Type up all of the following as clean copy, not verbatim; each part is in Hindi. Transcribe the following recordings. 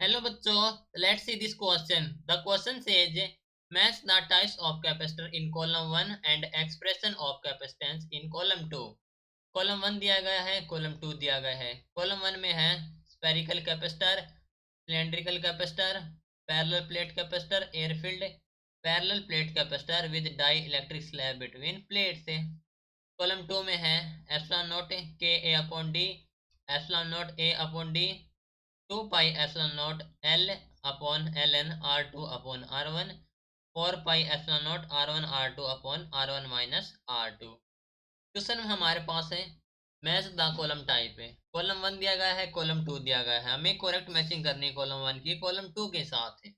Hello बच्चों, let's see this question. The question says match the types of capacitor in column 1 and expression of capacitance in column 2. Column 1 दिया गया है, कॉलम 2 दिया गया है। कॉलम 1 में है spherical capacitor, cylindrical capacitor, parallel plate capacitor, air filled parallel plate capacitor with dielectric slab between plates. Column 2 में है epsilon naught K A upon D, epsilon naught A upon D, 2 pi epsilon naught L upon L N R two upon R one, 4 pi epsilon naught R one R two upon R one minus R two. Question में हमारे पास है मैच द कॉलम टाइप है। कॉलम 1 दिया गया है, कॉलम 2 दिया गया है, हमें करेक्ट मैचिंग करनी है कॉलम 1 की कॉलम 2 के साथ है।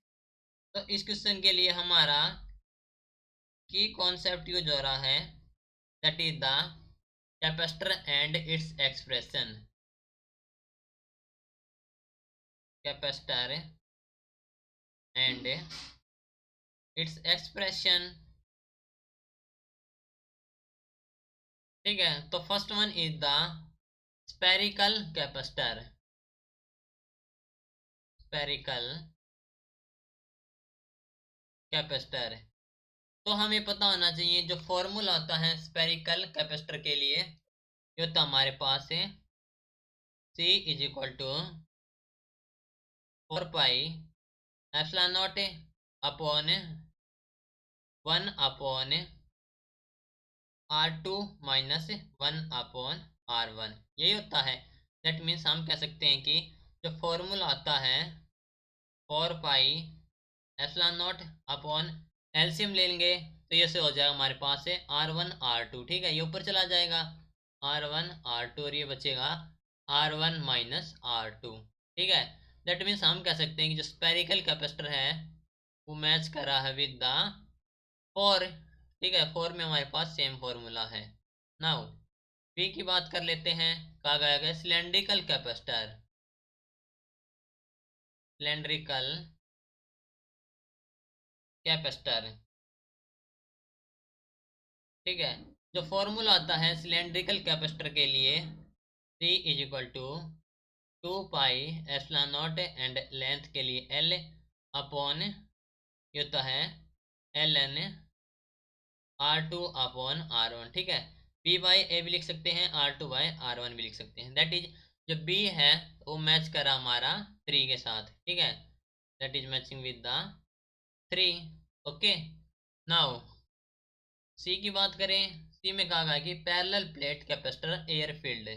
तो इस क्वेश्चन के लिए हमारा की कॉन्सेप्ट यूज हो रहा है, that is the capacitor and its expression. Capacitor and its expression. ठीक है, तो first one is the spherical capacitor. Spherical capacitor, तो हमें पता होना चाहिए जो फॉर्मूला होता है स्पेरिकल कैपेसिटर के लिए, ये तो हमारे पास है C is equal to 4 pi epsilon not upon 1 upon R2 minus 1 upon R1, यही होता है। दैट मीन्स हम कह सकते हैं कि जो फॉर्मूला आता है 4 pi epsilon not upon LCM ले लेंगे तो ये से हो जाएगा हमारे पास है R1 R2। ठीक है, ये ऊपर चला जाएगा R1 R2 और ये बचेगा R1 माइनस R2। ठीक है, दैट मीन्स हम कह सकते हैं कि जो स्पेरिकल कैपेसिटर है वो मैच कर रहा है विद द 4। ठीक है, 4 में हमारे पास सेम फॉर्मूला है। नाउ बी की बात कर लेते हैं, कहा गया है सिलेंड्रिकल कैपेसिटर। सिलेंड्रिकल कैपेसिटर, ठीक है, जो फॉर्मूला आता है सिलेंड्रिकल कैपेसिटर के लिए C is equal to 2 pi epsilon not and length के लिए L अपॉन ये होता है ln R2 अपॉन R1। ठीक है, B बाई ए भी लिख सकते हैं, R2 बाई R1 भी लिख सकते हैं। दैट इज जो B है वो मैच करा हमारा 3 के साथ। ठीक है, that is matching with the 3। Okay, now see की बात करें, सी में कहा गया कि parallel plate capacitor air filled.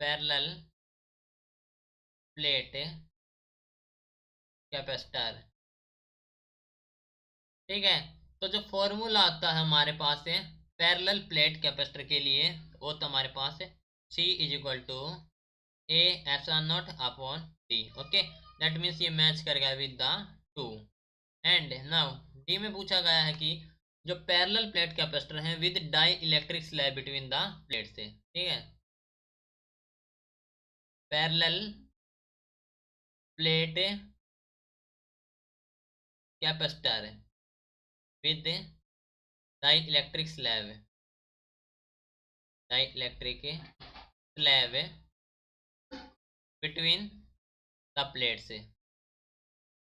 Parallel plate capacitor, ठीक है, तो जो फॉर्मूला आता है हमारे पास है पैरेलल प्लेट कैपेसिटर के लिए वो तो हमारे पास है C is equal to A epsilon not upon D. Okay, that means ये मैच करेगा with the 2। And now D में पूछा गया है कि जो पैरेलल प्लेट कैपेसिटर है with dielectric slab between the plate से। ठीक है, parallel plate capacitor with dielectric slab, dielectric slab between the plate से,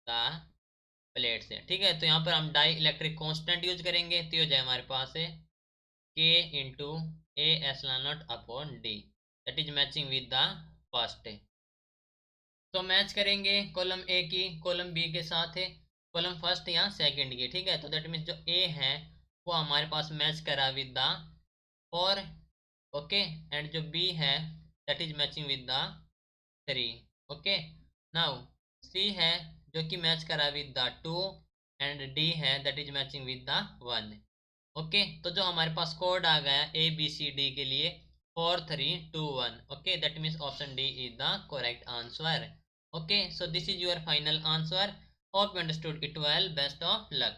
द प्लेट से। ठीक है, तो यहाँ पर हम डाई इलेक्ट्रिक कांस्टेंट यूज करेंगे तो हो जाए हमारे पास है K into A epsilon not upon D, that is matching with the first. तो मैच करेंगे कॉलम ए की कॉलम बी के साथ है, कॉलम फर्स्ट या सेकंड की। ठीक है, तो दैट मीन्स जो ए है वो हमारे पास मैच करा विद द 4। ओके, एंड जो बी है that is matching with the 3। Okay, now see है जो कि मैच करा विद द 2 एंड डी है that is matching with the 1। Okay, तो जो हमारे पास कोड आ गया ए बी सी डी के लिए 4 3 2 1। Okay, that means option D is the correct answer. Okay, so this is your final answer. Hope you understood it well. Best of luck.